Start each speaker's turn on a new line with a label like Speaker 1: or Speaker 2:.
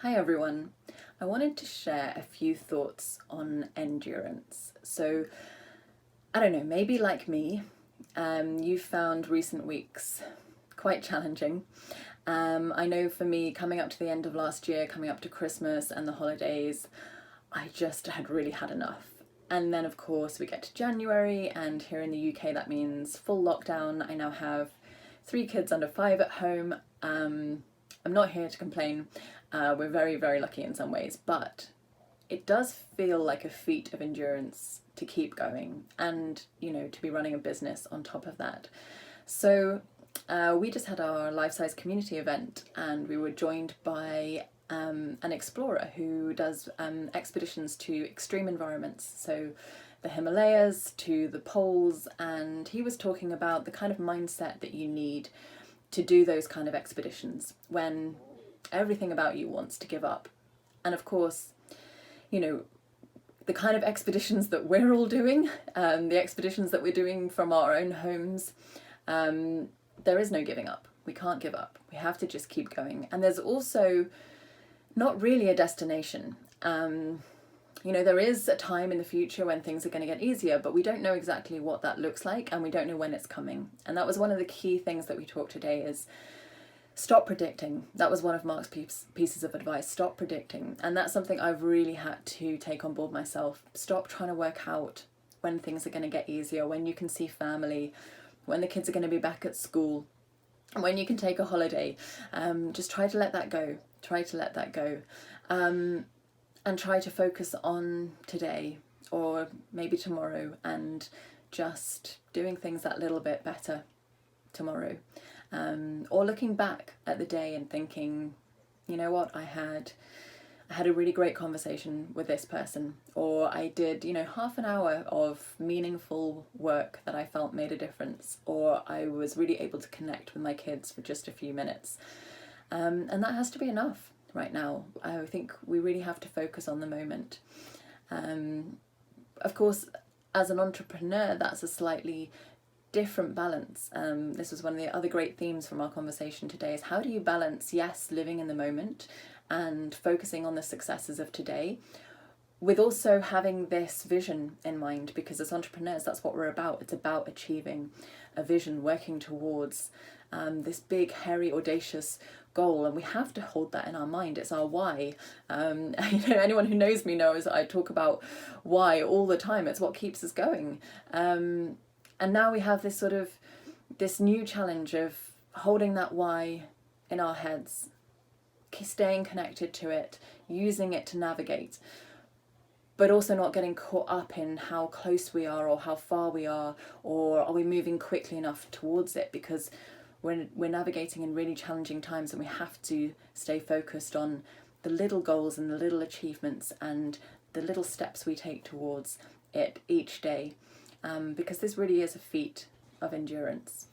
Speaker 1: Hi everyone. I wanted to share a few thoughts on endurance. So, I don't know, maybe like me, you found recent weeks quite challenging. I know for me, coming up to the end of last year, coming up to Christmas and the holidays, I just had really had enough. And then, of course, we get to January, and here in the UK, that means full lockdown. I now have 3 kids under 5 at home. I'm not here to complain. We're very, very lucky in some ways, but it does feel like a feat of endurance to keep going and, to be running a business on top of that. So we just had our life-size community event, and we were joined by an explorer who does expeditions to extreme environments, so the Himalayas to the poles, and he was talking about the kind of mindset that you need to do those kind of expeditions when everything about you wants to give up. And of course, the kind of expeditions that we're all doing, the expeditions that we're doing from our own homes, there is no giving up. We can't give up. We have to just keep going. And there's also not really a destination. There is a time in the future when things are going to get easier, but we don't know exactly what that looks like, and we don't know when it's coming. And that was one of the key things that we talked today is stop predicting. That was one of Mark's pieces of advice. Stop predicting. And that's something I've really had to take on board myself. Stop trying to work out when things are going to get easier, when you can see family, when the kids are going to be back at school, when you can take a holiday. Just try to let that go. Try to let that go. And try to focus on today or maybe tomorrow, and just doing things that little bit better tomorrow. Or looking back at the day and thinking, you know what, I had a really great conversation with this person, or I did, half an hour of meaningful work that I felt made a difference, or I was really able to connect with my kids for just a few minutes. And that has to be enough right now. I think we really have to focus on the moment. Of course, as an entrepreneur, that's a slightly different balance. This was one of the other great themes from our conversation today, is how do you balance, yes, living in the moment and focusing on the successes of today, with also having this vision in mind, because as entrepreneurs, that's what we're about. It's about achieving a vision, working towards this big, hairy, audacious goal, and we have to hold that in our mind. It's our why. Anyone who knows me knows I talk about why all the time. It's what keeps us going. And now we have this new challenge of holding that why in our heads, staying connected to it, using it to navigate, but also not getting caught up in how close we are or how far we are, or are we moving quickly enough towards it, because we're navigating in really challenging times, and we have to stay focused on the little goals and the little achievements and the little steps we take towards it each day, because this really is a feat of endurance.